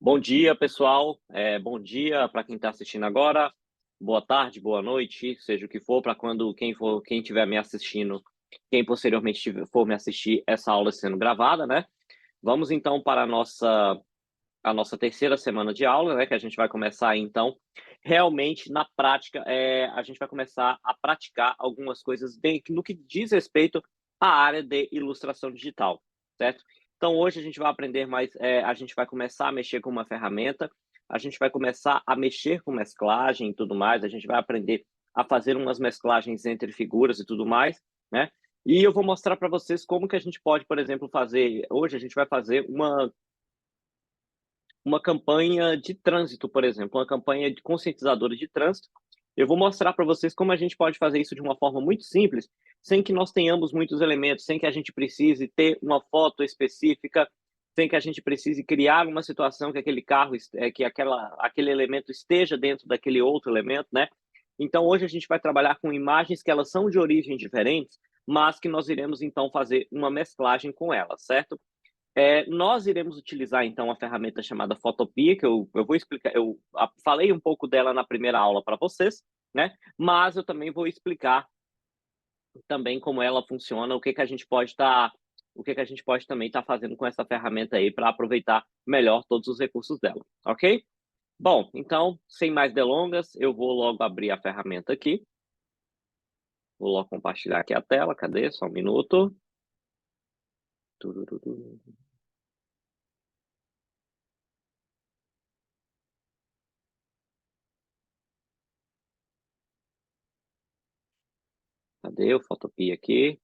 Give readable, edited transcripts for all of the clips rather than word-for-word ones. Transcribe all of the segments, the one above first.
Bom dia, pessoal. Bom dia para quem está assistindo agora. Boa tarde, boa noite, seja o que for, para quando quem estiver me assistindo, quem posteriormente for me assistir, essa aula sendo gravada, né? Vamos então para a nossa terceira semana de aula, né? Que a gente vai começar então, realmente na prática, a gente vai começar a praticar algumas coisas bem no que diz respeito à área de ilustração digital, certo? Então hoje a gente vai aprender mais, a gente vai começar a mexer com uma ferramenta, a gente vai começar a mexer com mesclagem e tudo mais, a gente vai aprender a fazer umas mesclagens entre figuras e tudo mais, né? E eu vou mostrar para vocês como que a gente pode, por exemplo, fazer. Hoje a gente vai fazer uma campanha de trânsito, por exemplo, uma campanha de conscientizadora de trânsito. Eu vou mostrar para vocês como a gente pode fazer isso de uma forma muito simples, sem que nós tenhamos muitos elementos, sem que a gente precise ter uma foto específica, sem que a gente precise criar uma situação que aquele carro, aquele elemento esteja dentro daquele outro elemento, né? Então, hoje a gente vai trabalhar com imagens que elas são de origens diferentes, mas que nós iremos, então, fazer uma mesclagem com elas, certo? Nós iremos utilizar, então, a ferramenta chamada Photopea, que eu vou explicar. Falei um pouco dela na primeira aula para vocês, né? Mas eu também vou explicar também como ela funciona, o que que a gente pode também estar fazendo com essa ferramenta aí para aproveitar melhor todos os recursos dela, ok? Bom, então, sem mais delongas, eu vou logo abrir a ferramenta aqui. Vou logo compartilhar aqui a tela. Cadê? Só um minuto. Turururu. Cadê o Photopea aqui?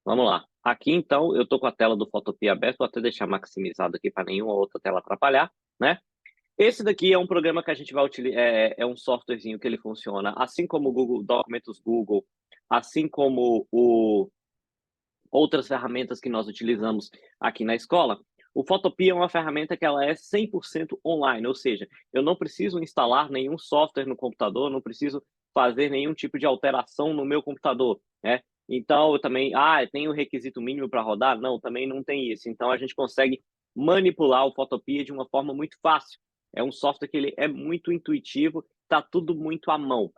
Vamos lá. Aqui, então, eu estou com a tela do Photopea aberta, vou até deixar maximizado aqui para nenhuma outra tela atrapalhar, né? Esse daqui é um programa que a gente vai utilizar, é um softwarezinho que ele funciona, assim como o Google Documentos Google, assim como outras ferramentas que nós utilizamos aqui na escola. O Photopea é uma ferramenta que ela é 100% online, ou seja, eu não preciso instalar nenhum software no computador, não preciso fazer nenhum tipo de alteração no meu computador, né? Então, eu também, tem o requisito mínimo para rodar? Não, também não tem isso. Então, a gente consegue manipular o Photopea de uma forma muito fácil. É um software que ele é muito intuitivo, está tudo muito à mão.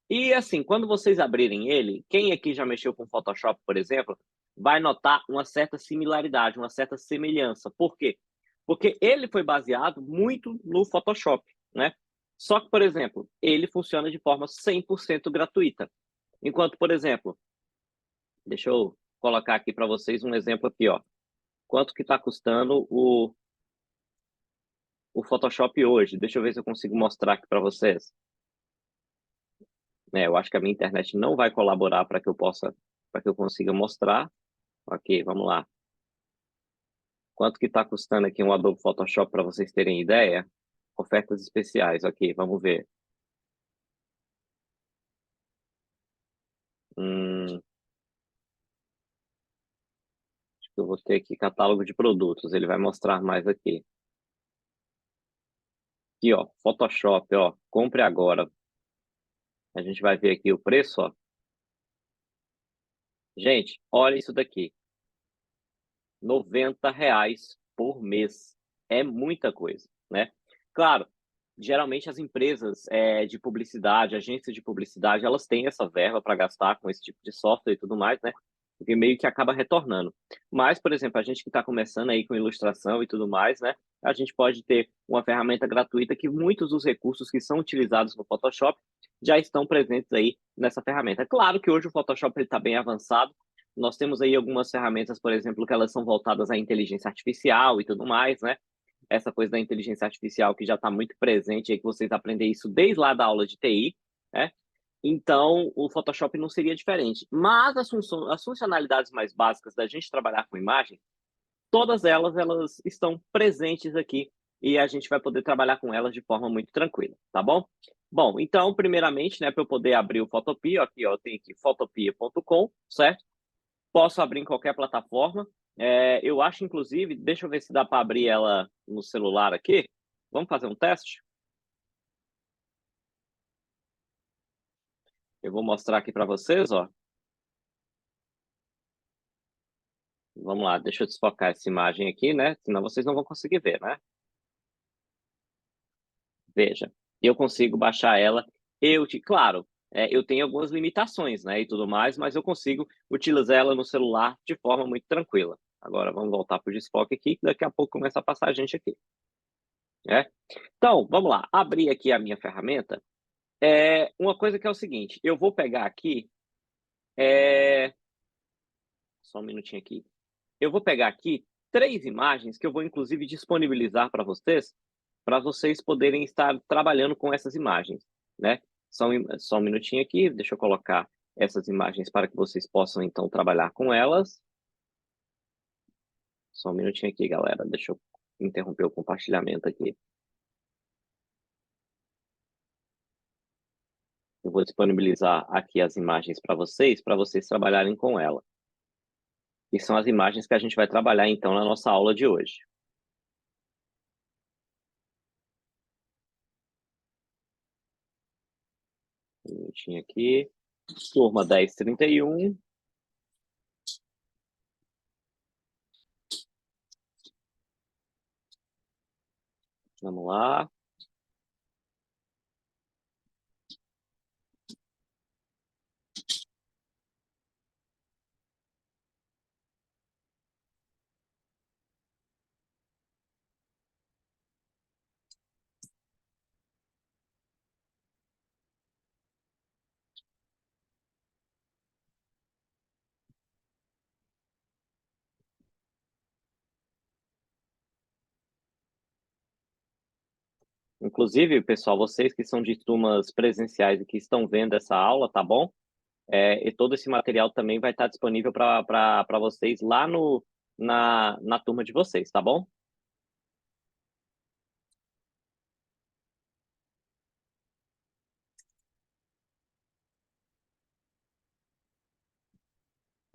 E assim, quando vocês abrirem ele, quem aqui já mexeu com Photoshop, por exemplo, vai notar uma certa similaridade, uma certa semelhança. Por quê? Porque ele foi baseado muito no Photoshop, né? Só que, por exemplo, ele funciona de forma 100% gratuita. Enquanto, por exemplo, deixa eu colocar aqui para vocês um exemplo aqui, ó. Quanto que está custando o Photoshop hoje? Deixa eu ver se eu consigo mostrar aqui para vocês. Eu acho que a minha internet não vai colaborar para que eu consiga mostrar. Ok, vamos lá. Quanto que está custando aqui um Adobe Photoshop para vocês terem ideia? Ofertas especiais, ok, vamos ver. Acho que eu vou ter aqui catálogo de produtos, ele vai mostrar mais aqui. Aqui, ó, Photoshop, ó, compre agora. A gente vai ver aqui o preço, ó. Gente, olha isso daqui. R$ 90 por mês. É muita coisa, né? Claro, geralmente as empresas de publicidade, agências de publicidade, elas têm essa verba para gastar com esse tipo de software e tudo mais, né? Porque meio que acaba retornando. Mas, por exemplo, a gente que está começando aí com ilustração e tudo mais, né? A gente pode ter uma ferramenta gratuita que muitos dos recursos que são utilizados no Photoshop já estão presentes aí nessa ferramenta. Claro que hoje o Photoshop está bem avançado, nós temos aí algumas ferramentas, por exemplo, que elas são voltadas à inteligência artificial e tudo mais, né? Essa coisa da inteligência artificial que já está muito presente aí, que vocês aprendem isso desde lá da aula de TI, né? Então, o Photoshop não seria diferente. Mas as funcionalidades mais básicas da gente trabalhar com imagem, todas elas estão presentes aqui e a gente vai poder trabalhar com elas de forma muito tranquila, tá bom? Bom, então, primeiramente, né, para eu poder abrir o Photopea, aqui, ó, eu tenho aqui photopea.com, certo? Posso abrir em qualquer plataforma. Eu acho, inclusive, deixa eu ver se dá para abrir ela no celular aqui. Vamos fazer um teste? Eu vou mostrar aqui para vocês, ó. Vamos lá, deixa eu desfocar essa imagem aqui, né? Senão vocês não vão conseguir ver, né? Veja, eu consigo baixar ela, claro, eu tenho algumas limitações, né, e tudo mais, mas eu consigo utilizar ela no celular de forma muito tranquila. Agora vamos voltar para o desfoque aqui, que daqui a pouco começa a passar a gente aqui, né. Então, vamos lá, abrir aqui a minha ferramenta, uma coisa que é o seguinte, eu vou pegar aqui, eh, só um minutinho aqui. Eu vou pegar aqui 3 imagens que eu vou inclusive disponibilizar para vocês poderem estar trabalhando com essas imagens, né. Só um minutinho aqui, deixa eu colocar essas imagens para que vocês possam então trabalhar com elas. Só um minutinho aqui galera, deixa eu interromper o compartilhamento aqui. Eu vou disponibilizar aqui as imagens para vocês trabalharem com ela. E são as imagens que a gente vai trabalhar então na nossa aula de hoje. Um minutinho aqui. Turma 1031. Vamos lá. Inclusive, pessoal, vocês que são de turmas presenciais e que estão vendo essa aula, tá bom? E todo esse material também vai estar disponível para vocês lá na turma de vocês, tá bom?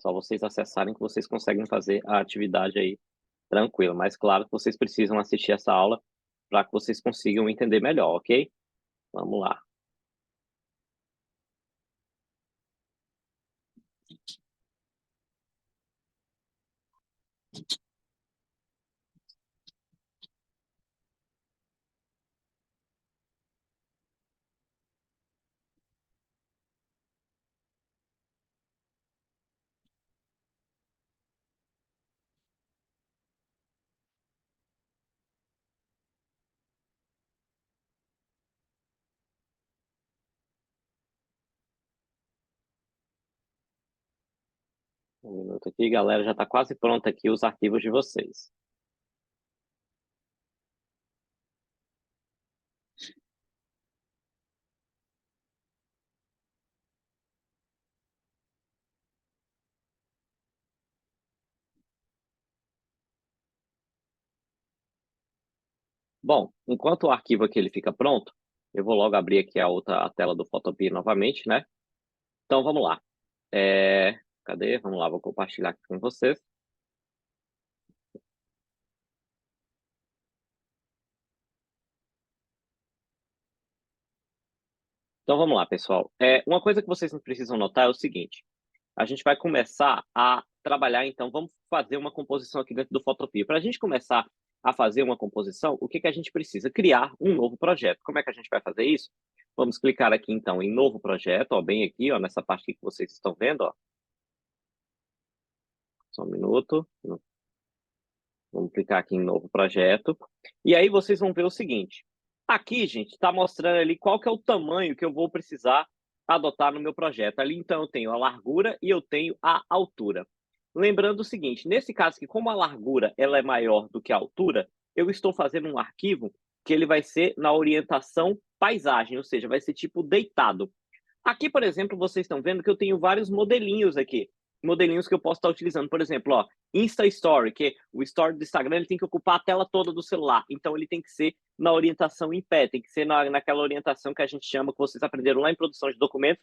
Só vocês acessarem que vocês conseguem fazer a atividade aí tranquilo. Mas claro que vocês precisam assistir essa aula para que vocês consigam entender melhor, ok? Vamos lá. Um minuto aqui, galera, já está quase pronto aqui os arquivos de vocês. Bom, enquanto o arquivo aqui ele fica pronto, eu vou logo abrir aqui a tela do Photopea novamente, né? Então vamos lá. Cadê? Vamos lá, vou compartilhar aqui com vocês. Então vamos lá, pessoal. Uma coisa que vocês não precisam notar é o seguinte: a gente vai começar a trabalhar, então, vamos fazer uma composição aqui dentro do Photopea. Para a gente começar a fazer uma composição, o que a gente precisa? Criar um novo projeto. Como é que a gente vai fazer isso? Vamos clicar aqui, então, em novo projeto, ó, bem aqui, ó, nessa parte aqui que vocês estão vendo, ó. Só um minuto. Vamos clicar aqui em novo projeto. E aí vocês vão ver o seguinte. Aqui, gente, está mostrando ali qual que é o tamanho que eu vou precisar adotar no meu projeto. Ali, então, eu tenho a largura e eu tenho a altura. Lembrando o seguinte, nesse caso aqui, como a largura ela é maior do que a altura, eu estou fazendo um arquivo que ele vai ser na orientação paisagem, ou seja, vai ser tipo deitado. Aqui, por exemplo, vocês estão vendo que eu tenho vários modelinhos aqui. Modelinhos que eu posso estar utilizando. Por exemplo, ó, Insta Story, que o Story do Instagram ele tem que ocupar a tela toda do celular. Então, ele tem que ser na orientação em pé, tem que ser naquela orientação que a gente chama, que vocês aprenderam lá em produção de documentos,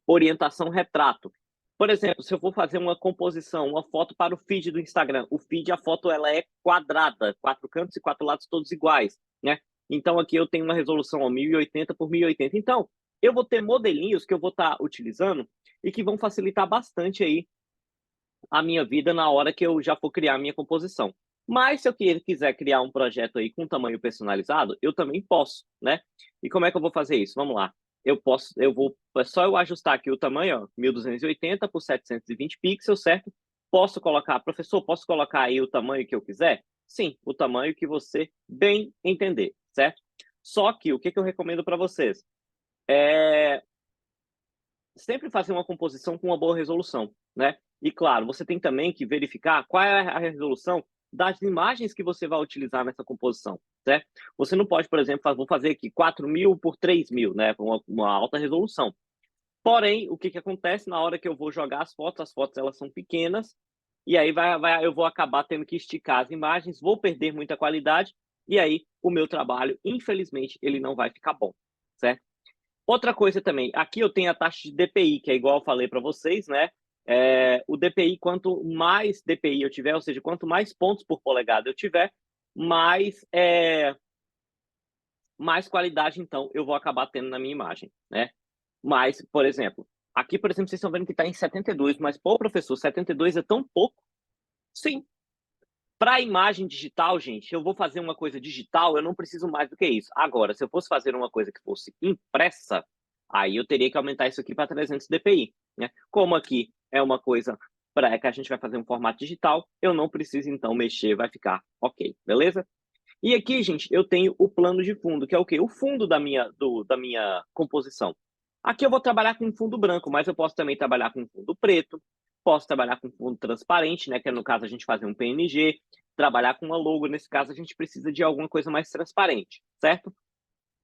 orientação retrato. Por exemplo, se eu for fazer uma composição, uma foto para o feed do Instagram, o feed, a foto ela é quadrada, 4 cantos e 4 lados todos iguais, né? Então, aqui eu tenho uma resolução ó, 1080 por 1080. Então, eu vou ter modelinhos que eu vou estar utilizando e que vão facilitar bastante aí a minha vida na hora que eu já for criar a minha composição. Mas se eu quiser criar um projeto aí com tamanho personalizado, eu também posso, né? E como é que eu vou fazer isso? Vamos lá. É só eu ajustar aqui o tamanho, ó, 1280 por 720 pixels, certo? Posso colocar, professor, posso colocar aí o tamanho que eu quiser? Sim, o tamanho que você bem entender, certo? Só que o que eu recomendo para vocês? Sempre fazer uma composição com uma boa resolução, né? E claro, você tem também que verificar qual é a resolução das imagens que você vai utilizar nessa composição, certo? Você não pode, por exemplo, vou fazer aqui 4.000 por 3.000, né? Uma alta resolução. Porém, o que acontece na hora que eu vou jogar as fotos elas são pequenas, e aí eu vou acabar tendo que esticar as imagens, vou perder muita qualidade, e aí o meu trabalho, infelizmente, ele não vai ficar bom, certo? Outra coisa também, aqui eu tenho a taxa de DPI, que é igual eu falei para vocês, né? O DPI, quanto mais DPI eu tiver, ou seja, quanto mais pontos por polegada eu tiver, mais qualidade, então, eu vou acabar tendo na minha imagem, né? Mas, por exemplo, aqui, por exemplo, vocês estão vendo que está em 72, mas, pô, professor, 72 é tão pouco? Sim. Para a imagem digital, gente, eu vou fazer uma coisa digital, eu não preciso mais do que isso. Agora, se eu fosse fazer uma coisa que fosse impressa, aí eu teria que aumentar isso aqui para 300 dpi, né? Como aqui é uma coisa para que a gente vai fazer um formato digital, eu não preciso então mexer, vai ficar ok, beleza? E aqui, gente, eu tenho o plano de fundo, que é o quê? O fundo da minha composição. Aqui eu vou trabalhar com fundo branco, mas eu posso também trabalhar com fundo preto, posso trabalhar com fundo transparente, né? Que é no caso a gente fazer um PNG, trabalhar com uma logo, nesse caso a gente precisa de alguma coisa mais transparente, certo?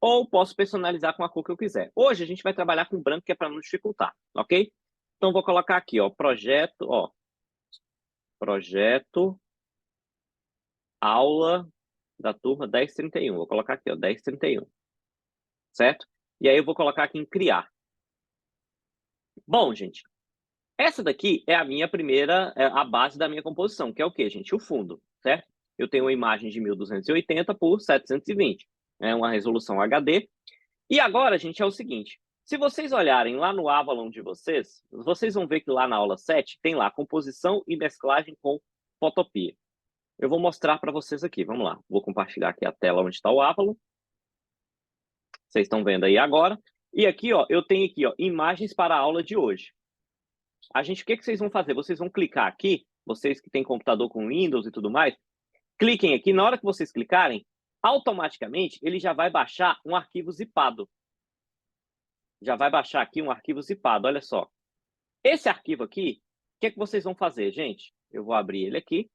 Ou posso personalizar com a cor que eu quiser. Hoje a gente vai trabalhar com branco, que é para não dificultar, ok? Então vou colocar aqui, ó, projeto aula da turma 1031. Vou colocar aqui, ó, 1031. Certo? E aí eu vou colocar aqui em criar. Bom, gente, essa daqui é a minha primeira, a base da minha composição, que é o quê, gente? O fundo, certo? Eu tenho uma imagem de 1280 por 720, é uma resolução HD. E agora, gente, é o seguinte, se vocês olharem lá no Avalon de vocês vão ver que lá na aula 7 tem lá composição e mesclagem com Photopea. Eu vou mostrar para vocês aqui, vamos lá. Vou compartilhar aqui a tela onde está o Avalon. Vocês estão vendo aí agora. E aqui, ó, eu tenho aqui, ó, imagens para a aula de hoje. O que vocês vão fazer? Vocês vão clicar aqui, vocês que têm computador com Windows e tudo mais, cliquem aqui. Na hora que vocês clicarem, automaticamente ele já vai baixar um arquivo zipado. Já vai baixar aqui um arquivo zipado, olha só. Esse arquivo aqui, o que vocês vão fazer, gente? Eu vou abrir ele aqui.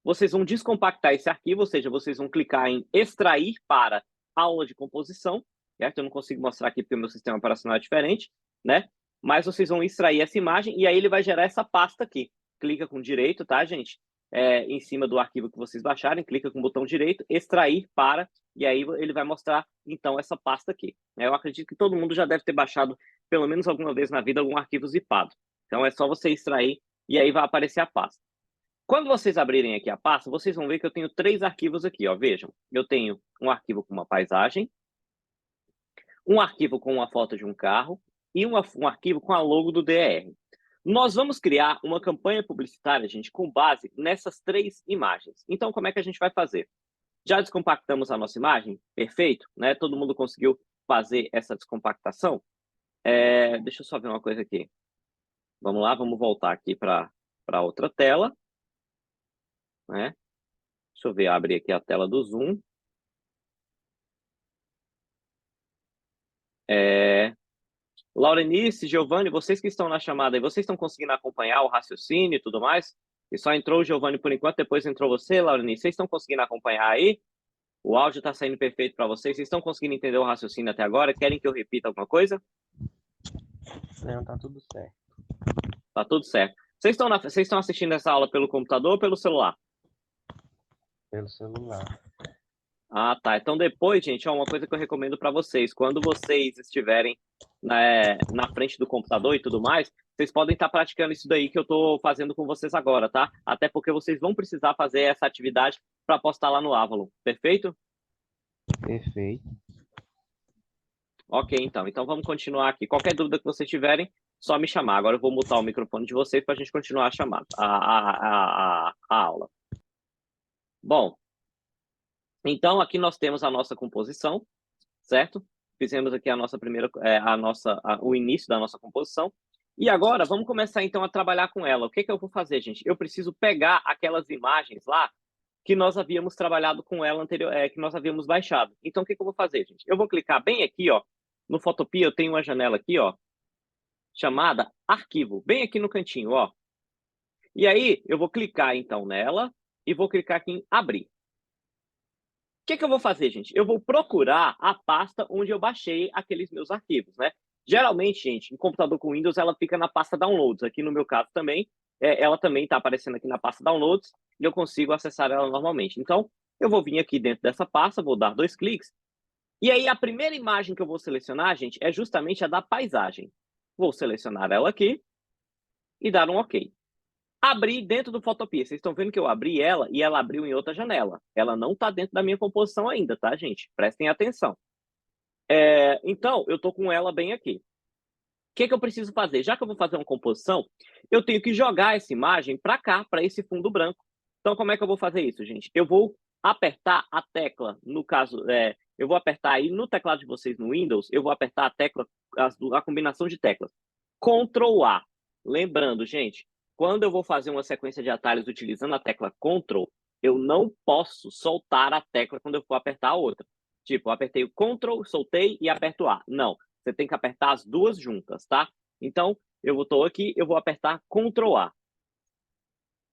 Vocês vão descompactar esse arquivo, ou seja, vocês vão clicar em extrair para aula de composição, certo? Eu não consigo mostrar aqui porque o meu sistema operacional é diferente, né? Mas vocês vão extrair essa imagem e aí ele vai gerar essa pasta aqui. Clica com direito, tá, gente? Em cima do arquivo que vocês baixarem, clica com o botão direito, extrair para, e aí ele vai mostrar, então, essa pasta aqui. Eu acredito que todo mundo já deve ter baixado, pelo menos alguma vez na vida, algum arquivo zipado. Então, é só você extrair e aí vai aparecer a pasta. Quando vocês abrirem aqui a pasta, vocês vão ver que eu tenho 3 arquivos aqui, ó. Vejam, eu tenho um arquivo com uma paisagem, um arquivo com uma foto de um carro e um arquivo com a logo do DR. Nós vamos criar uma campanha publicitária, gente, com base nessas 3 imagens. Então, como é que a gente vai fazer? Já descompactamos a nossa imagem? Perfeito, né? Todo mundo conseguiu fazer essa descompactação? Deixa eu só ver uma coisa aqui. Vamos lá, vamos voltar aqui para outra tela, né? Deixa eu ver, abrir aqui a tela do Zoom. Laurenice, Giovanni, vocês que estão na chamada aí, vocês estão conseguindo acompanhar o raciocínio e tudo mais? E só entrou o Giovanni por enquanto, depois entrou você, Laurenice. Vocês estão conseguindo acompanhar aí? O áudio está saindo perfeito para vocês? Vocês estão conseguindo entender o raciocínio até agora? Querem que eu repita alguma coisa? Não, tá tudo certo. Tá tudo certo. Vocês estão assistindo essa aula pelo computador ou pelo celular? Pelo celular. Ah, tá. Então depois, gente, uma coisa que eu recomendo para vocês, quando vocês estiverem na frente do computador e tudo mais, vocês podem estar praticando isso daí que eu estou fazendo com vocês agora, tá? Até porque vocês vão precisar fazer essa atividade para postar lá no Avalon, perfeito? Perfeito. Ok, então. Então vamos continuar aqui. Qualquer dúvida que vocês tiverem, só me chamar. Agora eu vou mutar o microfone de vocês para a gente continuar a chamada, a aula. Bom, então aqui nós temos a nossa composição, certo? Fizemos aqui a nossa primeira, o início da nossa composição. E agora vamos começar então a trabalhar com ela. O que eu vou fazer, gente? Eu preciso pegar aquelas imagens lá que nós havíamos trabalhado com ela anterior, que nós havíamos baixado. Então o que eu vou fazer, gente? Eu vou clicar bem aqui, ó, no Photopea. Eu tenho uma janela aqui, ó, chamada Arquivo, bem aqui no cantinho, ó. E aí eu vou clicar então nela e vou clicar aqui em Abrir. O que eu vou fazer, gente? Eu vou procurar a pasta onde eu baixei aqueles meus arquivos, né? Geralmente, gente, em computador com Windows, ela fica na pasta Downloads. Aqui no meu caso também, ela também está aparecendo aqui na pasta Downloads e eu consigo acessar ela normalmente. Então, eu vou vir aqui dentro dessa pasta, vou dar 2 cliques. E aí, a primeira imagem que eu vou selecionar, gente, é justamente a da paisagem. Vou selecionar ela aqui e dar um OK. Abri dentro do Photopea. Vocês estão vendo que eu abri ela e ela abriu em outra janela. Ela não está dentro da minha composição ainda, tá, gente? Prestem atenção. Então, eu estou com ela bem aqui. O que eu preciso fazer? Já que eu vou fazer uma composição, eu tenho que jogar essa imagem para cá, para esse fundo branco. Então, como é que eu vou fazer isso, gente? Eu vou apertar a tecla, no caso, eu vou apertar aí no teclado de vocês no Windows, eu vou apertar a tecla, a combinação de teclas. Ctrl A. Lembrando, gente, quando eu vou fazer uma sequência de atalhos utilizando a tecla Ctrl, eu não posso soltar a tecla quando eu for apertar a outra. Tipo, eu apertei o Ctrl, soltei e aperto A. Não, você tem que apertar as duas juntas, tá? Então, eu estou aqui, eu vou apertar Ctrl A.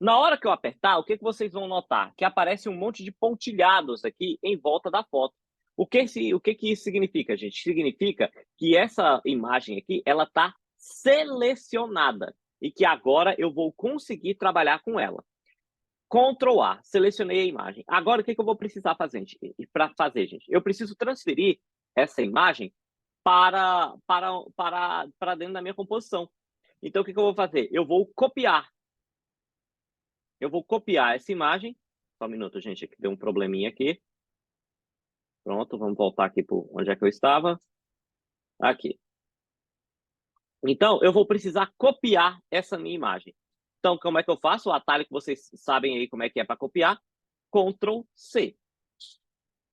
Na hora que eu apertar, o que vocês vão notar? Que aparece um monte de pontilhados aqui em volta da foto. O que isso significa, gente? Significa que essa imagem aqui, ela está selecionada e que agora eu vou conseguir trabalhar com ela. Ctrl A, selecionei a imagem. Agora, o que eu vou precisar fazer, gente? Gente? Eu preciso transferir essa imagem para dentro da minha composição. Então, o que eu vou fazer? Eu vou copiar essa imagem. Só um minuto, gente, que deu um probleminha aqui. Pronto, vamos voltar aqui para onde é que eu estava. Aqui. Então, eu vou precisar copiar essa minha imagem. Então, como é que eu faço? O atalho que vocês sabem aí como é que é para copiar. Ctrl C.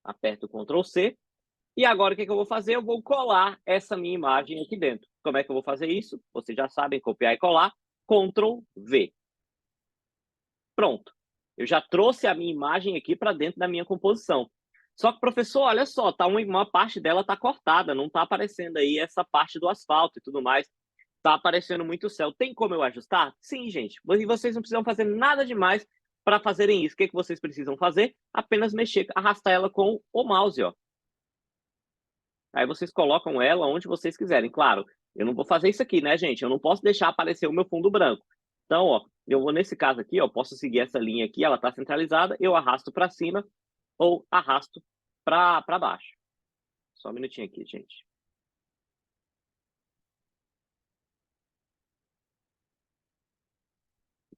Aperto Ctrl C. E agora, o que eu vou fazer? Eu vou colar essa minha imagem aqui dentro. Como é que eu vou fazer isso? Vocês já sabem, copiar e colar. Ctrl V. Pronto. Eu já trouxe a minha imagem aqui para dentro da minha composição. Só que, professor, olha só, uma parte dela está cortada, não está aparecendo aí essa parte do asfalto e tudo mais. Está aparecendo muito o céu. Tem como eu ajustar? Sim, gente. E vocês não precisam fazer nada demais para fazerem isso. O que vocês precisam fazer? Apenas mexer, arrastar ela com o mouse, ó. Aí vocês colocam ela onde vocês quiserem. Claro, eu não vou fazer isso aqui, né, gente? Eu não posso deixar aparecer o meu fundo branco. Então, ó, eu vou nesse caso aqui, ó, posso seguir essa linha aqui, ela está centralizada, eu arrasto para cima ou arrasto para baixo. Só um minutinho aqui, gente.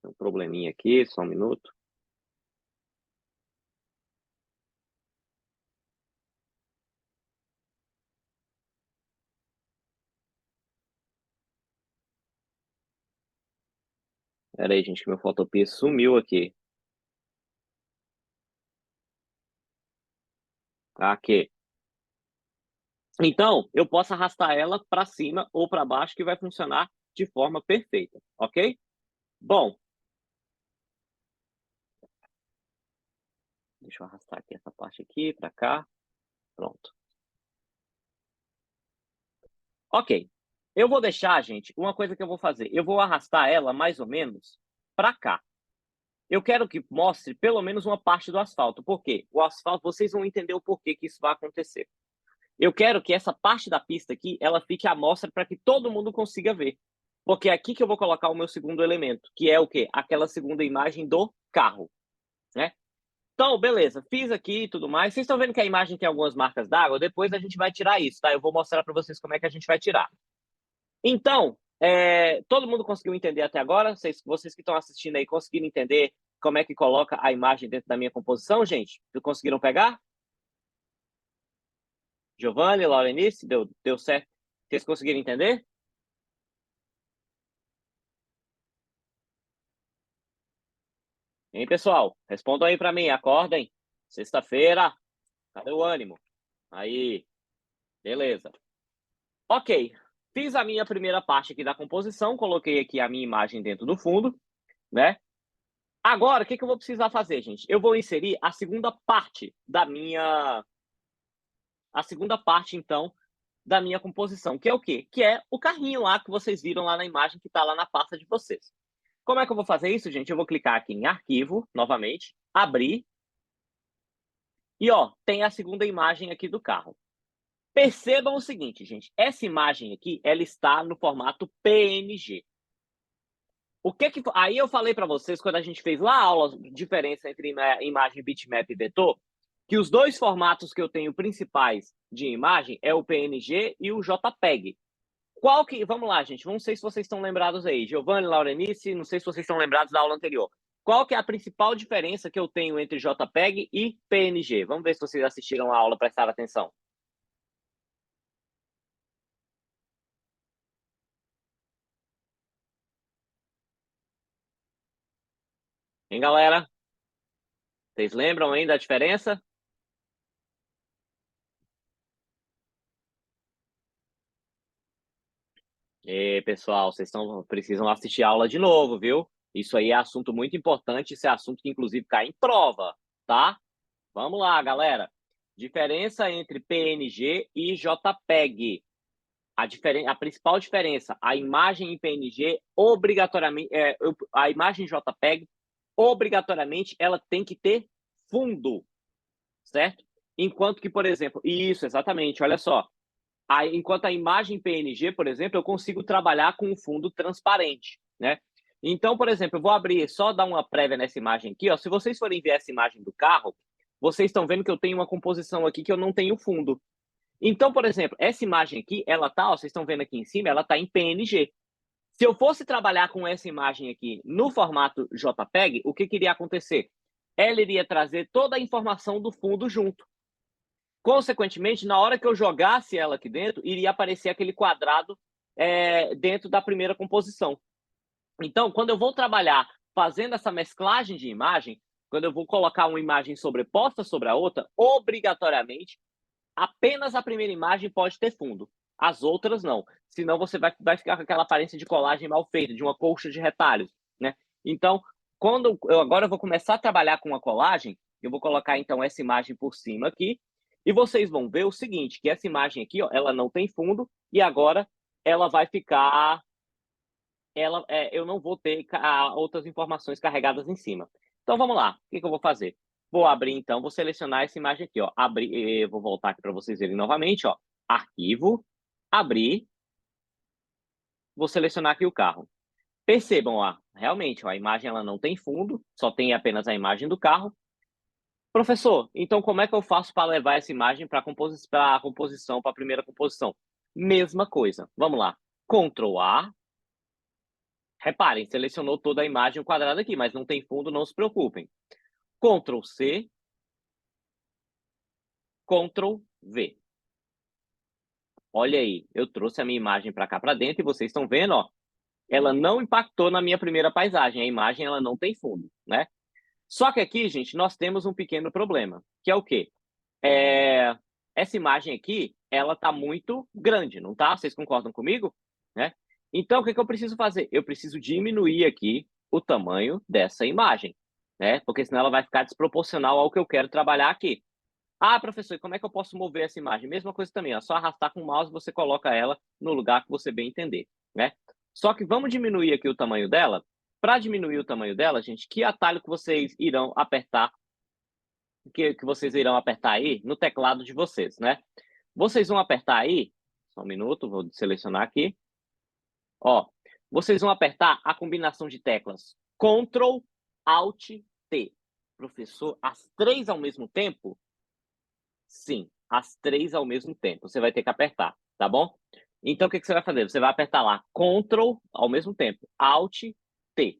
Tem um probleminha aqui, só um minuto. Pera aí, gente, que meu Photopea sumiu aqui. Aqui. Então, eu posso arrastar ela para cima ou para baixo, que vai funcionar de forma perfeita, ok? Bom, deixa eu arrastar aqui essa parte aqui para cá. Pronto. Ok. Eu vou deixar, gente, uma coisa que eu vou fazer. Eu vou arrastar ela mais ou menos para cá. Eu quero que mostre pelo menos uma parte do asfalto. Por quê? O asfalto, vocês vão entender o porquê que isso vai acontecer. Eu quero que essa parte da pista aqui, ela fique à mostra para que todo mundo consiga ver. Porque é aqui que eu vou colocar o meu segundo elemento, que é o quê? Aquela segunda imagem do carro, né? Então, beleza, fiz aqui e tudo mais. Vocês estão vendo que a imagem tem algumas marcas d'água? Depois a gente vai tirar isso, tá? Eu vou mostrar para vocês como é que a gente vai tirar. Então, todo mundo conseguiu entender até agora? Vocês que estão assistindo aí conseguiram entender como é que coloca a imagem dentro da minha composição, gente? Conseguiram pegar? Giovanni, Laurenice, deu certo? Vocês conseguiram entender? Hein, pessoal? Respondam aí para mim, acordem. Sexta-feira, cadê o ânimo? Aí, beleza. Ok, fiz a minha primeira parte aqui da composição, coloquei aqui a minha imagem dentro do fundo, né? Agora, o que eu vou precisar fazer, gente? Eu vou inserir a segunda parte da minha... A segunda parte, então, da minha composição, que é o quê? Que é o carrinho lá que vocês viram lá na imagem que está lá na pasta de vocês. Como é que eu vou fazer isso, gente? Eu vou clicar aqui em arquivo, novamente, abrir, e ó, tem a segunda imagem aqui do carro. Percebam o seguinte, gente, essa imagem aqui, ela está no formato PNG. Aí eu falei para vocês, quando a gente fez lá a aula de diferença entre imagem bitmap e vetor, que os dois formatos que eu tenho principais de imagem é o PNG e o JPEG. Vamos lá, gente, não sei se vocês estão lembrados aí, Giovanni, Laurenice, não sei se vocês estão lembrados da aula anterior. Qual que é a principal diferença que eu tenho entre JPEG e PNG? Vamos ver se vocês assistiram a aula, prestaram atenção. Hein, galera? Vocês lembram ainda da diferença? E, pessoal, vocês precisam assistir a aula de novo, viu? Isso aí é assunto muito importante, isso é assunto que, inclusive, cai em prova, tá? Vamos lá, galera. Diferença entre PNG e JPEG. A principal diferença, a imagem em PNG, obrigatoriamente, a imagem JPEG, obrigatoriamente, ela tem que ter fundo, certo? Enquanto que, por exemplo, isso, exatamente, olha só, enquanto a imagem PNG, por exemplo, eu consigo trabalhar com um fundo transparente, né? Então, por exemplo, eu vou abrir, só dar uma prévia nessa imagem aqui, ó. Se vocês forem ver essa imagem do carro, vocês estão vendo que eu tenho uma composição aqui que eu não tenho fundo. Então, por exemplo, essa imagem aqui, ela tá, ó, vocês estão vendo aqui em cima, ela tá em PNG. Se eu fosse trabalhar com essa imagem aqui no formato JPEG, o que iria acontecer? Ela iria trazer toda a informação do fundo junto. Consequentemente, na hora que eu jogasse ela aqui dentro, iria aparecer aquele quadrado dentro da primeira composição. Então, quando eu vou trabalhar fazendo essa mesclagem de imagem, quando eu vou colocar uma imagem sobreposta sobre a outra, obrigatoriamente, apenas a primeira imagem pode ter fundo. As outras não. Senão você vai ficar com aquela aparência de colagem mal feita, de uma colcha de retalhos, né? Então, agora eu vou começar a trabalhar com uma colagem, eu vou colocar então essa imagem por cima aqui, e vocês vão ver o seguinte, que essa imagem aqui, ó, ela não tem fundo, e agora ela vai ficar... eu não vou ter outras informações carregadas em cima. Então, vamos lá. O que eu vou fazer? Vou abrir, então, vou selecionar essa imagem aqui, ó. Abrir, vou voltar aqui para vocês verem novamente, ó. Arquivo, abrir. Vou selecionar aqui o carro. Percebam, ó, realmente, ó, a imagem ela não tem fundo, só tem apenas a imagem do carro. Professor, então como é que eu faço para levar essa imagem para a composição, para a primeira composição? Mesma coisa. Vamos lá. Ctrl A. Reparem, selecionou toda a imagem quadrada aqui, mas não tem fundo, não se preocupem. Ctrl C. Ctrl V. Olha aí, eu trouxe a minha imagem para cá para dentro e vocês estão vendo, ó, ela não impactou na minha primeira paisagem. A imagem ela não tem fundo, né? Só que aqui, gente, nós temos um pequeno problema, que é o quê? Essa imagem aqui, ela tá muito grande, não tá? Vocês concordam comigo? Né? Então, o que eu preciso fazer? Eu preciso diminuir aqui o tamanho dessa imagem, né? Porque senão ela vai ficar desproporcional ao que eu quero trabalhar aqui. Ah, professor, e como é que eu posso mover essa imagem? Mesma coisa também, é só arrastar com o mouse e você coloca ela no lugar que você bem entender, né? Só que vamos diminuir aqui o tamanho dela. Para diminuir o tamanho dela, gente, que atalho que vocês irão apertar, que vocês irão apertar aí no teclado de vocês, né? Vocês vão apertar aí, só um minuto, vou selecionar aqui. Ó, vocês vão apertar a combinação de teclas Ctrl, Alt, T. Professor, as três ao mesmo tempo? Sim, as três ao mesmo tempo. Você vai ter que apertar, tá bom? Então, o que você vai fazer? Você vai apertar lá Ctrl ao mesmo tempo, Alt, T.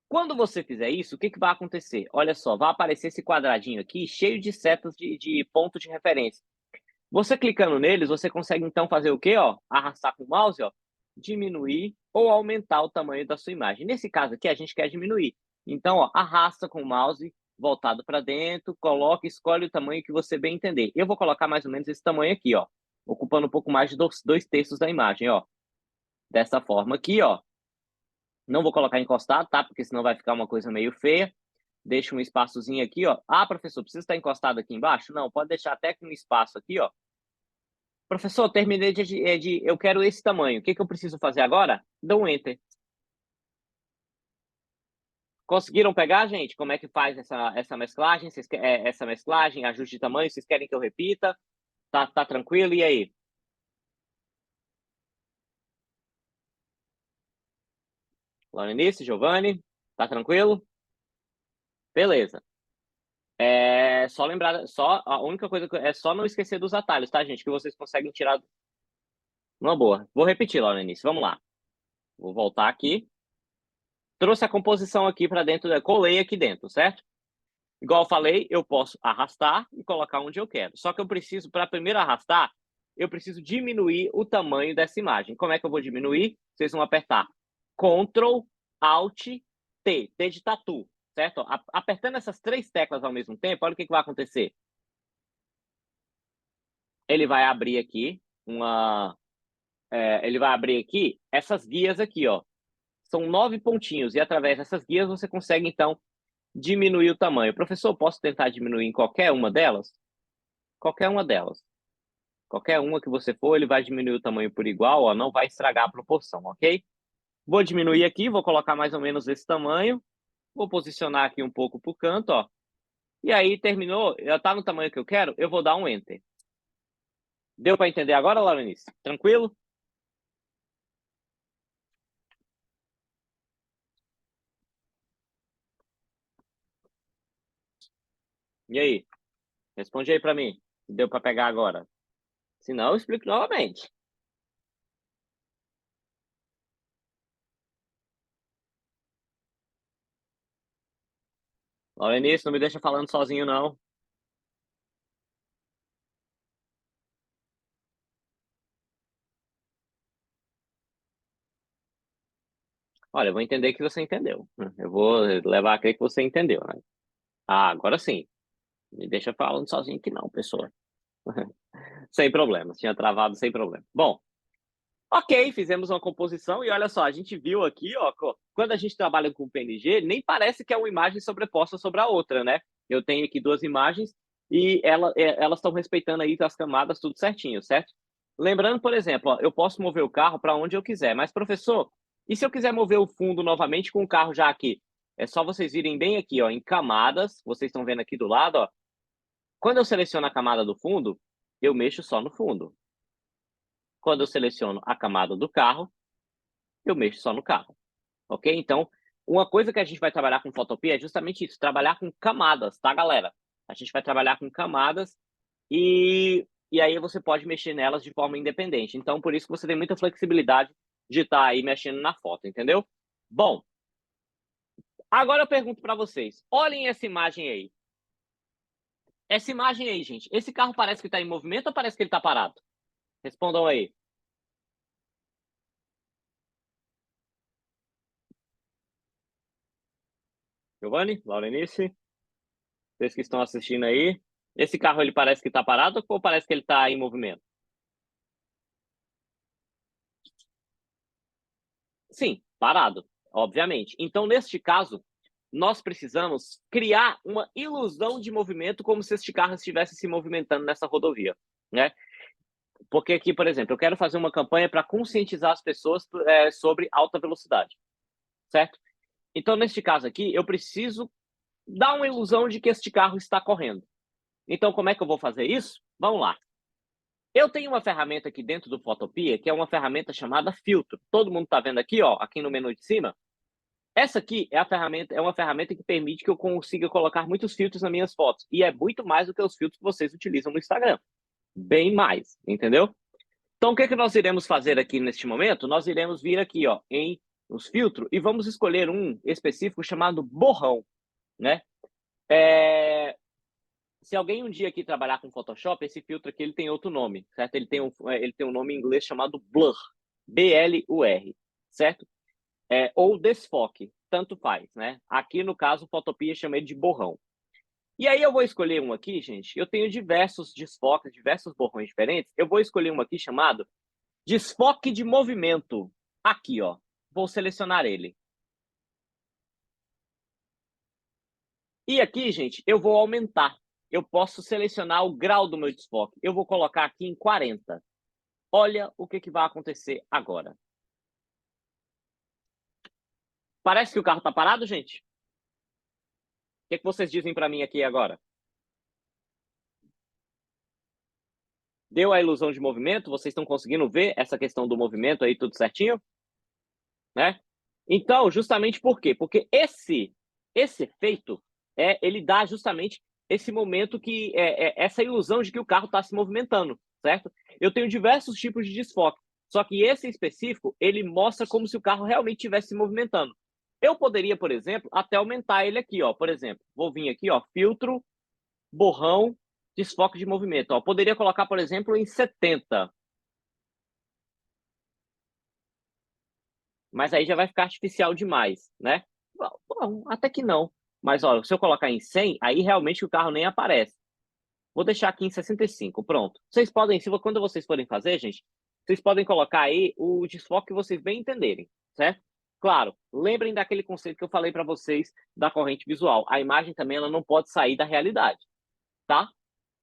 Quando você fizer isso, o que vai acontecer? Olha só, vai aparecer esse quadradinho aqui, cheio de setas de ponto de referência. Você clicando neles, você consegue então fazer o quê? Ó? Arrastar com o mouse, ó, diminuir ou aumentar o tamanho da sua imagem. Nesse caso aqui, a gente quer diminuir. Então, ó, arrasta com o mouse voltado para dentro, coloca, escolhe o tamanho que você bem entender. Eu vou colocar mais ou menos esse tamanho aqui, ó, ocupando um pouco mais de 2/3 da imagem, ó. Dessa forma aqui, ó. Não vou colocar encostado, tá? Porque senão vai ficar uma coisa meio feia. Deixa um espaçozinho aqui, ó. Ah, professor, precisa estar encostado aqui embaixo? Não, pode deixar até com um espaço aqui, ó. Professor, terminei eu quero esse tamanho. O que eu preciso fazer agora? Dá um Enter. Conseguiram pegar, gente? Como é que faz essa mesclagem? Essa mesclagem, ajuste de tamanho, vocês querem que eu repita? Tá tranquilo? E aí? Laurenice, Giovanni, tá tranquilo? Beleza. Só lembrar, a única coisa é só não esquecer dos atalhos, tá, gente? Que vocês conseguem tirar uma boa. Vou repetir, Laurenice, vamos lá. Vou voltar aqui. Trouxe a composição aqui para dentro, colei aqui dentro, certo? Igual eu falei, eu posso arrastar e colocar onde eu quero. Só que eu preciso, para primeiro arrastar, eu preciso diminuir o tamanho dessa imagem. Como é que eu vou diminuir? Vocês vão apertar Ctrl, Alt, T de tatu, certo? Apertando essas 3 teclas ao mesmo tempo, olha o que vai acontecer. Ele vai abrir aqui ele vai abrir aqui essas guias aqui, ó. São 9 pontinhos e através dessas guias você consegue, então, diminuir o tamanho. Professor, posso tentar diminuir em qualquer uma delas? Qualquer uma delas. Qualquer uma que você for, ele vai diminuir o tamanho por igual, ó, não vai estragar a proporção, ok? Vou diminuir aqui, vou colocar mais ou menos esse tamanho. Vou posicionar aqui um pouco para o canto, ó. E aí, terminou, já está no tamanho que eu quero, eu vou dar um Enter. Deu para entender agora, Laurenice? Tranquilo? E aí? Responde aí para mim. Deu para pegar agora? Se não, eu explico novamente. Laurenice, não me deixa falando sozinho, não. Olha, eu vou entender que você entendeu. Eu vou levar a crer que você entendeu, né? Ah, agora sim. Me deixa falando sozinho que não, pessoa. Sem problema. Tinha travado sem problema. Bom, ok, fizemos uma composição e olha só, a gente viu aqui, ó, quando a gente trabalha com PNG, nem parece que é uma imagem sobreposta sobre a outra, né? Eu tenho aqui 2 imagens e elas estão respeitando aí as camadas tudo certinho, certo? Lembrando, por exemplo, ó, eu posso mover o carro para onde eu quiser, mas professor, e se eu quiser mover o fundo novamente com o carro já aqui? É só vocês virem bem aqui, ó, em camadas, vocês estão vendo aqui do lado, ó. Quando eu seleciono a camada do fundo, eu mexo só no fundo. Quando eu seleciono a camada do carro, eu mexo só no carro, ok? Então, uma coisa que a gente vai trabalhar com Photopea é justamente isso, trabalhar com camadas, tá, galera? A gente vai trabalhar com camadas e aí você pode mexer nelas de forma independente. Então, por isso que você tem muita flexibilidade de estar aí mexendo na foto, entendeu? Bom, agora eu pergunto para vocês, olhem essa imagem aí. Essa imagem aí, gente, esse carro parece que está em movimento ou parece que ele está parado? Respondam aí. Giovanni, Laurenice, vocês que estão assistindo aí, esse carro ele parece que está parado ou parece que ele está em movimento? Sim, parado, obviamente. Então, neste caso, nós precisamos criar uma ilusão de movimento como se este carro estivesse se movimentando nessa rodovia, né? Porque aqui, por exemplo, eu quero fazer uma campanha para conscientizar as pessoas sobre alta velocidade, certo? Então, neste caso aqui, eu preciso dar uma ilusão de que este carro está correndo. Então, como é que eu vou fazer isso? Vamos lá. Eu tenho uma ferramenta aqui dentro do Photopea, que é uma ferramenta chamada filtro. Todo mundo está vendo aqui, ó, aqui no menu de cima? Essa aqui é uma ferramenta que permite que eu consiga colocar muitos filtros nas minhas fotos. E é muito mais do que os filtros que vocês utilizam no Instagram. Bem mais, entendeu? Então, o que nós iremos fazer aqui neste momento? Nós iremos vir aqui, ó, em os filtros e vamos escolher um específico chamado borrão, né? Se alguém um dia aqui trabalhar com Photoshop, esse filtro aqui ele tem outro nome, certo? Ele tem um nome em inglês chamado Blur, B-L-U-R, certo? Ou desfoque, tanto faz, né? Aqui, no caso, Fotopia chama ele de borrão. E aí eu vou escolher um aqui, gente, eu tenho diversos desfoques, diversos borrões diferentes, eu vou escolher um aqui chamado desfoque de movimento. Aqui, ó, vou selecionar ele. E aqui, gente, eu vou aumentar. Eu posso selecionar o grau do meu desfoque. Eu vou colocar aqui em 40. Olha o que vai acontecer agora. Parece que o carro está parado, gente? O que vocês dizem para mim aqui agora? Deu a ilusão de movimento? Vocês estão conseguindo ver essa questão do movimento aí tudo certinho? Né? Então, justamente por quê? Porque esse efeito, ele dá justamente esse momento que essa ilusão de que o carro está se movimentando, certo? Eu tenho diversos tipos de desfoque, só que esse específico, ele mostra como se o carro realmente estivesse se movimentando. Eu poderia, por exemplo, até aumentar ele aqui, ó. Por exemplo, vou vir aqui, ó, filtro, borrão, desfoque de movimento. Ó. Poderia colocar, por exemplo, em 70. Mas aí já vai ficar artificial demais, né? Bom, até que não. Mas, olha, se eu colocar em 100, aí realmente o carro nem aparece. Vou deixar aqui em 65, pronto. Vocês podem, quando vocês forem fazer, gente, vocês podem colocar aí o desfoque que vocês bem entenderem, certo? Claro, lembrem daquele conceito que eu falei para vocês da corrente visual. A imagem também ela não pode sair da realidade, tá?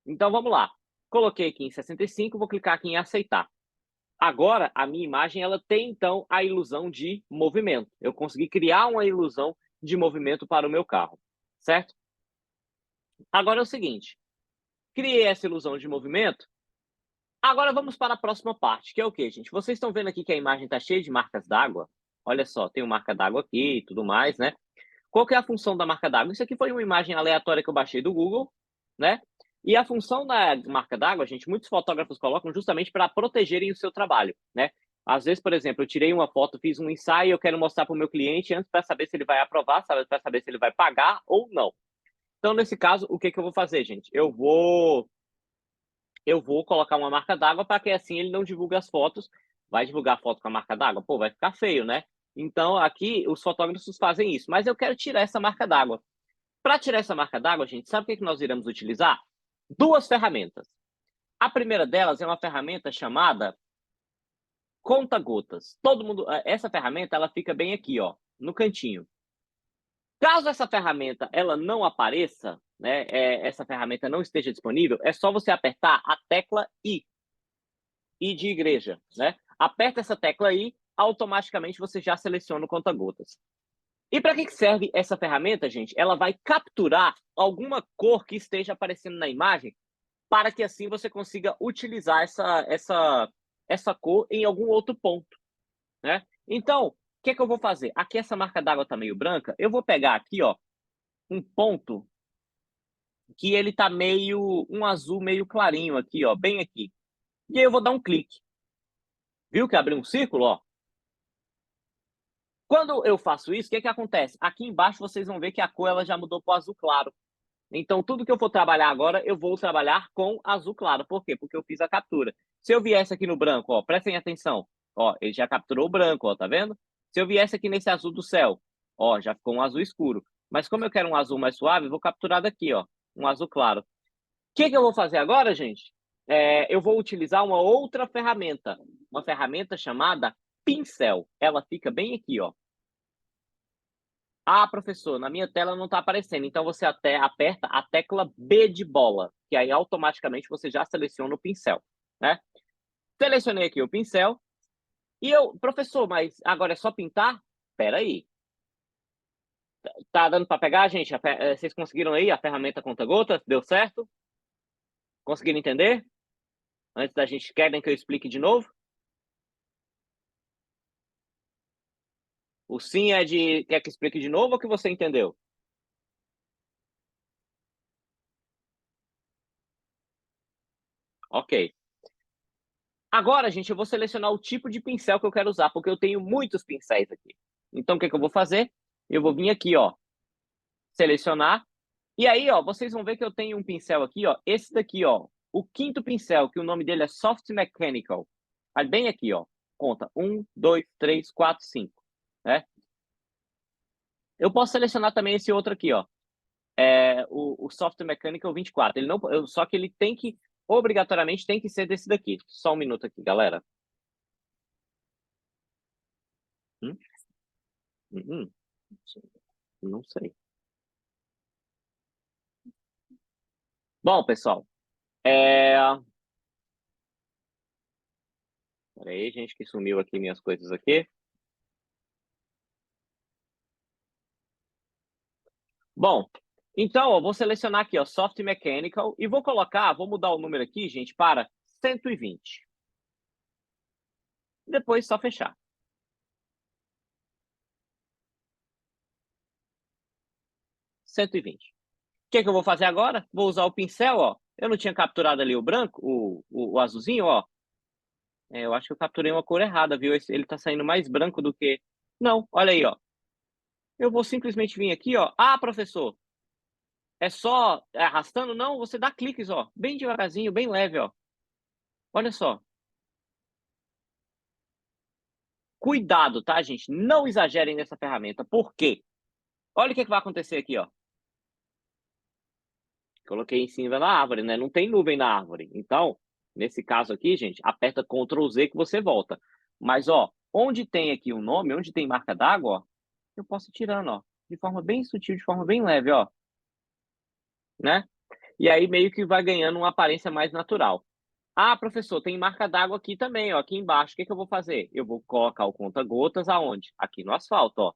Então, vamos lá. Coloquei aqui em 65, vou clicar aqui em aceitar. Agora, a minha imagem ela tem, então, a ilusão de movimento. Eu consegui criar uma ilusão de movimento para o meu carro, certo? Agora é o seguinte, criei essa ilusão de movimento, agora vamos para a próxima parte, que é o quê, gente? Vocês estão vendo aqui que a imagem está cheia de marcas d'água? Olha só, tem uma marca d'água aqui e tudo mais, né? Qual que é a função da marca d'água? Isso aqui foi uma imagem aleatória que eu baixei do Google, né? E a função da marca d'água, gente, muitos fotógrafos colocam justamente para protegerem o seu trabalho, né? Às vezes, por exemplo, eu tirei uma foto, fiz um ensaio, eu quero mostrar para o meu cliente antes para saber se ele vai aprovar, para saber se ele vai pagar ou não. Então, nesse caso, o que eu vou fazer, gente? Eu vou colocar uma marca d'água para que assim ele não divulgue as fotos. Vai divulgar a foto com a marca d'água? Pô, vai ficar feio, né? Então, aqui, os fotógrafos fazem isso. Mas eu quero tirar essa marca d'água. Para tirar essa marca d'água, gente, sabe o que nós iremos utilizar? Duas ferramentas. A primeira delas é uma ferramenta chamada conta-gotas. Todo mundo, essa ferramenta, ela fica bem aqui, ó, no cantinho. Caso essa ferramenta ela não apareça, né, essa ferramenta não esteja disponível, é só você apertar a tecla I de igreja, né? Aperta essa tecla I, automaticamente você já seleciona o conta-gotas. E para que serve essa ferramenta, gente? Ela vai capturar alguma cor que esteja aparecendo na imagem para que assim você consiga utilizar essa cor em algum outro ponto, né? Então, o que eu vou fazer? Aqui essa marca d'água está meio branca, eu vou pegar aqui, ó, um ponto que ele tá meio um azul meio clarinho aqui, ó, bem aqui. E aí eu vou dar um clique. Viu que abriu um círculo, ó? Quando eu faço isso, o que acontece? Aqui embaixo vocês vão ver que a cor ela já mudou para o azul claro. Então, tudo que eu for trabalhar agora, eu vou trabalhar com azul claro. Por quê? Porque eu fiz a captura. Se eu viesse aqui no branco, ó, prestem atenção. Ó, ele já capturou o branco, ó, tá vendo? Se eu viesse aqui nesse azul do céu, ó, já ficou um azul escuro. Mas como eu quero um azul mais suave, eu vou capturar daqui, ó, um azul claro. O que eu vou fazer agora, gente? Eu vou utilizar uma outra ferramenta. Uma ferramenta chamada pincel. Ela fica bem aqui, ó. Ah, professor, na minha tela não está aparecendo. Então, você até aperta a tecla B de bola, que aí automaticamente você já seleciona o pincel, né? Selecionei aqui o pincel. E eu, professor, mas agora é só pintar? Espera aí. Tá dando para pegar, gente? Vocês conseguiram aí a ferramenta conta-gotas? Deu certo? Conseguiram entender? Antes da gente, querem que eu explique de novo? O sim é de quer que explique de novo ou que você entendeu? Ok. Agora, gente, eu vou selecionar o tipo de pincel que eu quero usar, porque eu tenho muitos pincéis aqui. Então, o que eu vou fazer? Eu vou vir aqui, ó, selecionar. E aí, ó, vocês vão ver que eu tenho um pincel aqui, ó, esse daqui, ó, o quinto pincel, que o nome dele é Soft Mechanical. Tá bem aqui, ó, conta 1, 2, 3, 4, 5, né? Eu posso selecionar também esse outro aqui, ó. O Software Mechanical 24. Ele não, só que ele tem que, obrigatoriamente, tem que ser desse daqui. Só um minuto aqui, galera. Hum? Não sei. Bom, pessoal, peraí, gente, que sumiu aqui minhas coisas aqui. Bom, então, ó, vou selecionar aqui, ó, Soft Mechanical, e vou mudar o número aqui, gente, para 120. Depois, só fechar. $120. O que eu vou fazer agora? Vou usar o pincel, ó. Eu não tinha capturado ali o branco, o azulzinho, ó. Eu acho que eu capturei uma cor errada, viu? Ele tá saindo mais branco do que... Não, olha aí, ó. Eu vou simplesmente vir aqui, ó. Ah, professor, é só arrastando? Não, você dá cliques, ó. Bem devagarzinho, bem leve, ó. Olha só. Cuidado, tá, gente? Não exagerem nessa ferramenta. Por quê? Olha o que vai acontecer aqui, ó. Coloquei em cima da árvore, né? Não tem nuvem na árvore. Então, nesse caso aqui, gente, aperta Ctrl Z que você volta. Mas, ó, onde tem aqui o nome, onde tem marca d'água, ó, eu posso ir tirando, ó. De forma bem sutil, de forma bem leve, ó. Né? E aí meio que vai ganhando uma aparência mais natural. Ah, professor, tem marca d'água aqui também, ó, aqui embaixo. O que eu vou fazer? Eu vou colocar o conta-gotas aonde? Aqui no asfalto, ó.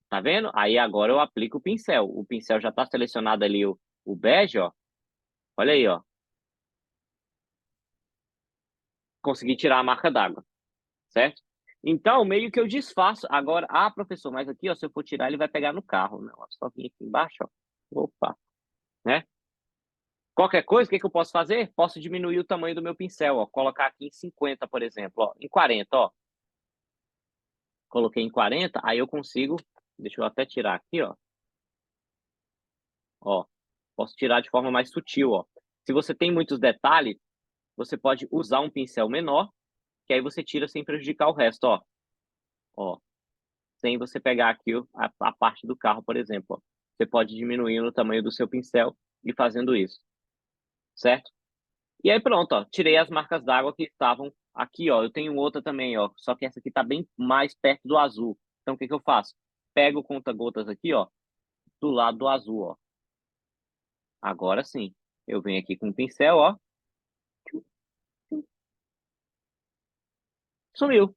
Tá vendo? Aí agora eu aplico o pincel. O pincel já está selecionado ali o bege, ó. Olha aí, ó. Consegui tirar a marca d'água, certo? Então, meio que eu desfaço. Agora, professor, mas aqui, ó, se eu for tirar, ele vai pegar no carro. Não, só vir aqui embaixo, ó. Opa, né? Qualquer coisa, o que eu posso fazer? Posso diminuir o tamanho do meu pincel, ó. Colocar aqui em 50, por exemplo, ó. Em 40, ó. Coloquei em 40, aí eu consigo... Deixa eu até tirar aqui, ó. Ó, posso tirar de forma mais sutil, ó. Se você tem muitos detalhes, você pode usar um pincel menor, que aí você tira sem prejudicar o resto, ó. Ó, sem você pegar aqui a parte do carro, por exemplo, ó. Você pode diminuir o tamanho do seu pincel e fazendo isso, certo? E aí pronto, ó, tirei as marcas d'água que estavam aqui, ó. Eu tenho outra também, ó, só que essa aqui tá bem mais perto do azul. Então o que eu faço? Pego o conta-gotas aqui, ó, do lado do azul, ó. Agora sim, eu venho aqui com o pincel, ó. Sumiu,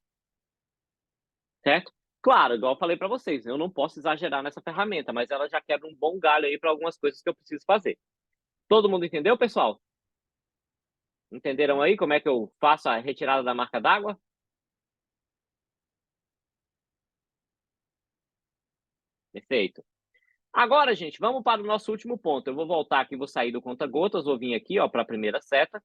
certo? Claro, igual eu falei para vocês, eu não posso exagerar nessa ferramenta, mas ela já quebra um bom galho aí para algumas coisas que eu preciso fazer. Todo mundo entendeu, pessoal? Entenderam aí como é que eu faço a retirada da marca d'água? Perfeito. Agora, gente, vamos para o nosso último ponto. Eu vou voltar aqui, vou sair do conta-gotas, vou vir aqui, ó, para a primeira seta.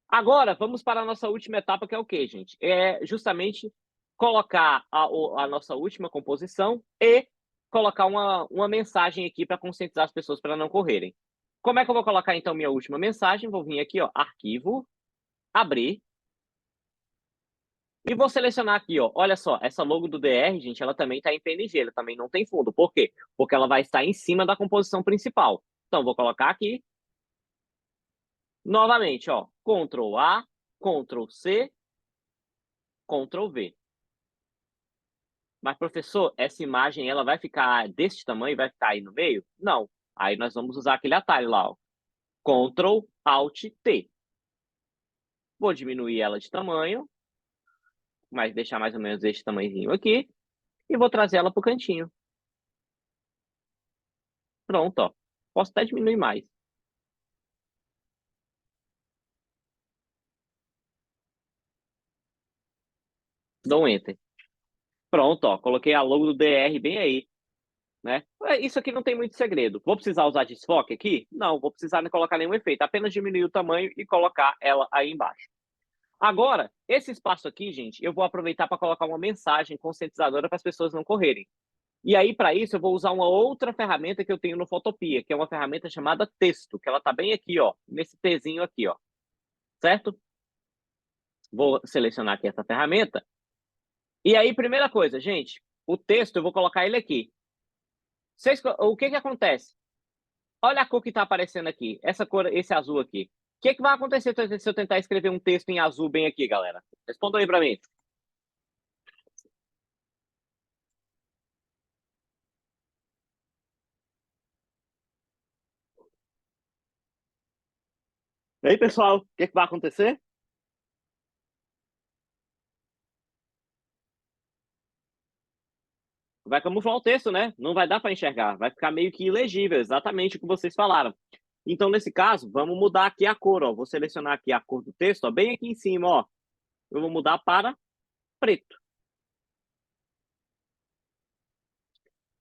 Agora, vamos para a nossa última etapa, que é o quê, gente? É justamente colocar a nossa última composição e colocar uma mensagem aqui para conscientizar as pessoas para não correrem. Como é que eu vou colocar, então, minha última mensagem? Vou vir aqui, ó, arquivo, abrir, e vou selecionar aqui, ó, olha só, essa logo do DR, gente, ela também está em PNG, ela também não tem fundo. Por quê? Porque ela vai estar em cima da composição principal. Então, vou colocar aqui, novamente, ó, Ctrl A, Ctrl C, Ctrl V. Mas, professor, essa imagem ela vai ficar desse tamanho, vai ficar aí no meio? Não. Aí nós vamos usar aquele atalho lá, ó. Ctrl Alt T. Vou diminuir ela de tamanho, mas deixar mais ou menos esse tamanhozinho aqui, e vou trazer ela para o cantinho. Pronto, ó. Posso até diminuir mais. Dou um Enter. Pronto, ó. Coloquei a logo do DR bem aí, né? Isso aqui não tem muito segredo. Vou precisar usar desfoque aqui? Não, vou precisar não colocar nenhum efeito. Apenas diminuir o tamanho e colocar ela aí embaixo. Agora, esse espaço aqui, gente, eu vou aproveitar para colocar uma mensagem conscientizadora para as pessoas não correrem. E aí, para isso, eu vou usar uma outra ferramenta que eu tenho no Photopea, que é uma ferramenta chamada Texto, que ela está bem aqui, ó, nesse Tzinho aqui, ó. Certo? Vou selecionar aqui essa ferramenta. E aí, primeira coisa, gente, o texto, eu vou colocar ele aqui. O que acontece? Olha a cor que está aparecendo aqui, essa cor, esse azul aqui. O que vai acontecer se eu tentar escrever um texto em azul bem aqui, galera? Respondam aí para mim. E aí, pessoal, o que vai acontecer? Vai camuflar o texto, né? Não vai dar para enxergar, vai ficar meio que ilegível, exatamente o que vocês falaram. Então, nesse caso, vamos mudar aqui a cor, ó. Vou selecionar aqui a cor do texto, ó, bem aqui em cima, ó. Eu vou mudar para preto.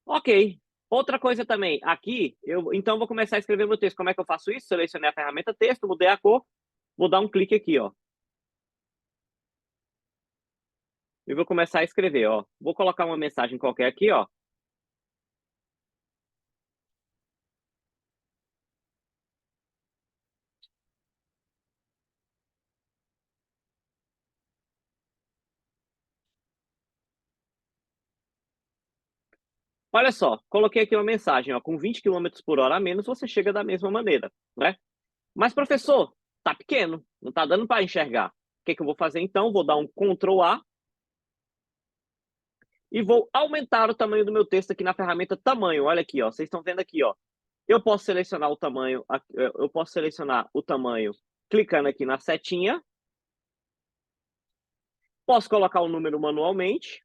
Ok. Outra coisa também, aqui, então vou começar a escrever meu texto. Como é que eu faço isso? Selecionei a ferramenta texto, mudei a cor, vou dar um clique aqui, ó. E vou começar a escrever, ó. Vou colocar uma mensagem qualquer aqui, ó. Olha só, coloquei aqui uma mensagem, ó, com 20 km por hora a menos, você chega da mesma maneira, né? Mas, professor, tá pequeno, não tá dando para enxergar. O que eu vou fazer então? Vou dar um Ctrl A e vou aumentar o tamanho do meu texto aqui na ferramenta tamanho. Olha aqui, ó, vocês estão vendo aqui, ó. Eu posso selecionar o tamanho, clicando aqui na setinha. Posso colocar o número manualmente.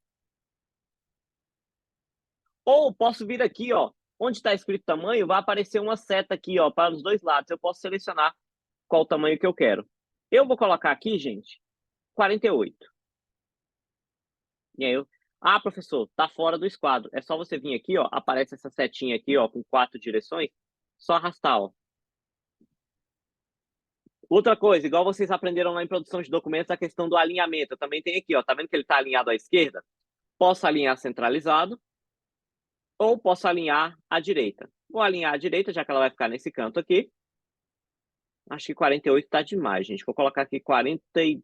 Ou posso vir aqui, ó, onde está escrito tamanho, vai aparecer uma seta aqui, ó, para os dois lados. Eu posso selecionar qual o tamanho que eu quero. Eu vou colocar aqui, gente, 48. E aí professor, tá fora do esquadro. É só você vir aqui, ó, aparece essa setinha aqui, ó, com 4 direções. Só arrastar, ó. Outra coisa, igual vocês aprenderam lá em produção de documentos, a questão do alinhamento. Eu também tem aqui, ó. Tá vendo que ele tá alinhado à esquerda? Posso alinhar centralizado ou posso alinhar à direita. Vou alinhar à direita, já que ela vai ficar nesse canto aqui. Acho que 48 tá demais, gente. Vou colocar aqui 42.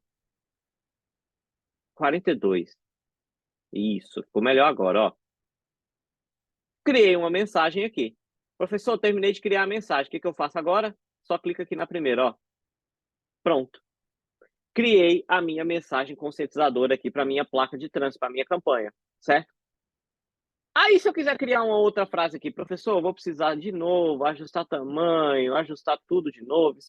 Isso, ficou melhor agora, ó. Criei uma mensagem aqui. Professor, terminei de criar a mensagem. O que eu faço agora? Só clica aqui na primeira, ó. Pronto. Criei a minha mensagem conscientizadora aqui para minha placa de trânsito, para minha campanha, certo? Aí, se eu quiser criar uma outra frase aqui, professor, eu vou precisar de novo, ajustar tamanho, ajustar tudo de novo.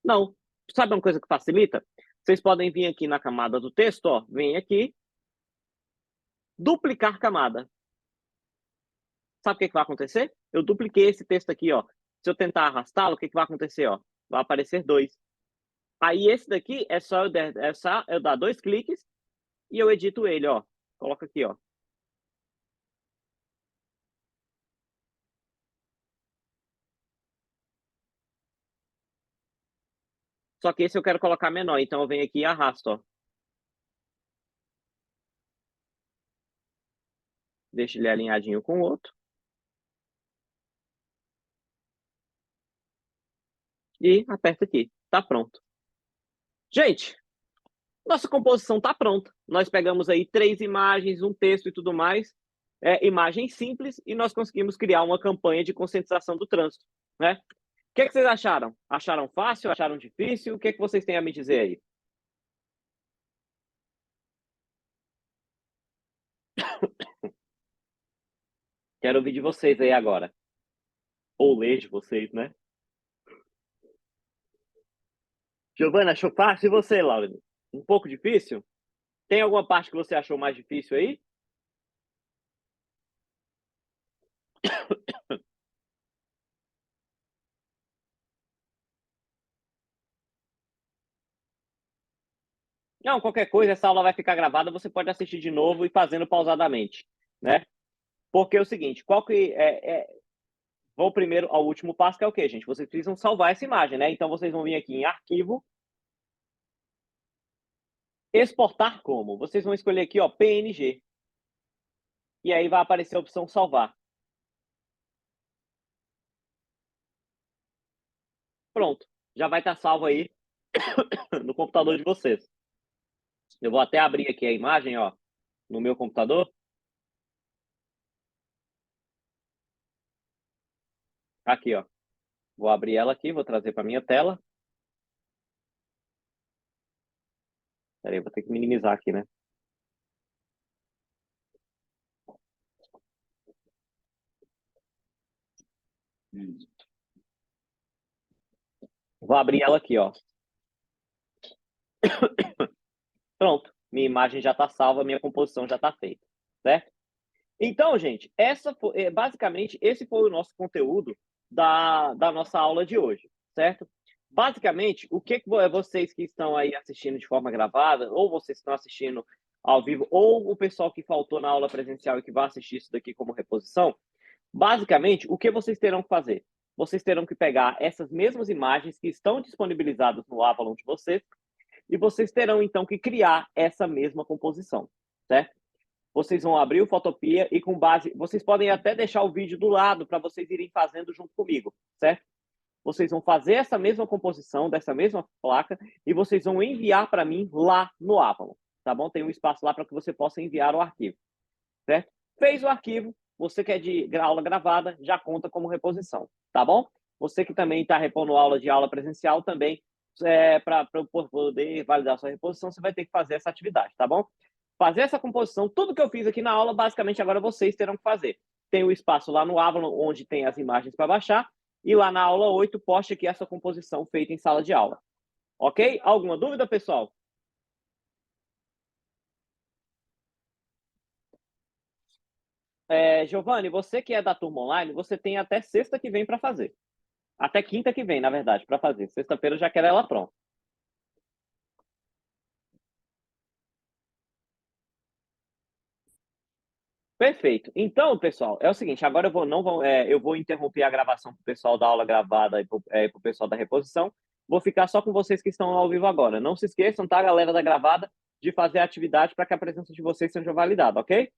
Não. Sabe uma coisa que facilita? Vocês podem vir aqui na camada do texto, ó. Vem aqui. Duplicar camada. Sabe o que vai acontecer? Eu dupliquei esse texto aqui, ó. Se eu tentar arrastá-lo, o que vai acontecer, ó? Vai aparecer 2. Aí esse daqui é só eu dar 2 cliques e eu edito ele, ó. Coloca aqui, ó. Só que esse eu quero colocar menor, então eu venho aqui e arrasto, ó. Deixa ele alinhadinho com o outro. E aperta aqui. Tá pronto. Gente, nossa composição tá pronta. Nós pegamos aí 3 imagens, um texto e tudo mais. Imagens simples e nós conseguimos criar uma campanha de conscientização do trânsito, né? O que vocês acharam? Acharam fácil? Acharam difícil? O que vocês têm a me dizer aí? Quero ouvir de vocês aí agora. Ou ler de vocês, né? Giovana, achou fácil? E você, Laura? Um pouco difícil? Tem alguma parte que você achou mais difícil aí? Não, qualquer coisa, essa aula vai ficar gravada, você pode assistir de novo e fazendo pausadamente, né? Porque é o seguinte, vou primeiro ao último passo, que é o quê, gente? Vocês precisam salvar essa imagem, né? Então, vocês vão vir aqui em Arquivo, Exportar como. Vocês vão escolher aqui, ó, PNG. E aí vai aparecer a opção Salvar. Pronto, já vai estar salvo aí no computador de vocês. Eu vou até abrir aqui a imagem, ó, no meu computador. Aqui, ó. Vou abrir ela aqui, vou trazer para minha tela. Peraí, vou ter que minimizar aqui, né? Vou abrir ela aqui, ó. Pronto, minha imagem já está salva, minha composição já está feita, certo? Então, gente, basicamente, esse foi o nosso conteúdo da nossa aula de hoje, certo? Basicamente, o que vocês que estão aí assistindo de forma gravada, ou vocês que estão assistindo ao vivo, ou o pessoal que faltou na aula presencial e que vai assistir isso daqui como reposição, basicamente, o que vocês terão que fazer? Vocês terão que pegar essas mesmas imagens que estão disponibilizadas no Avalon de vocês e vocês terão, então, que criar essa mesma composição, certo? Vocês vão abrir o Photopea e com base... Vocês podem até deixar o vídeo do lado para vocês irem fazendo junto comigo, certo? Vocês vão fazer essa mesma composição dessa mesma placa e vocês vão enviar para mim lá no Avalon, tá bom? Tem um espaço lá para que você possa enviar o arquivo, certo? Fez o arquivo, você que é de aula gravada, já conta como reposição, tá bom? Você que também está repondo aula de aula presencial também, para poder validar sua reposição, você vai ter que fazer essa atividade, tá bom? Fazer essa composição, tudo que eu fiz aqui na aula, basicamente agora vocês terão que fazer. Tem o espaço lá no Avalon, onde tem as imagens para baixar, e lá na aula 8, poste aqui essa composição feita em sala de aula. Ok? Alguma dúvida, pessoal? Giovanni, você que é da turma online, você tem até sexta que vem para fazer. Até quinta que vem, na verdade, para fazer. Sexta-feira eu já quero ela pronta. Perfeito. Então, pessoal, é o seguinte, agora eu vou interromper a gravação para o pessoal da aula gravada e para o pessoal da reposição. Vou ficar só com vocês que estão ao vivo agora. Não se esqueçam, tá, galera da gravada, de fazer a atividade para que a presença de vocês seja validada, ok?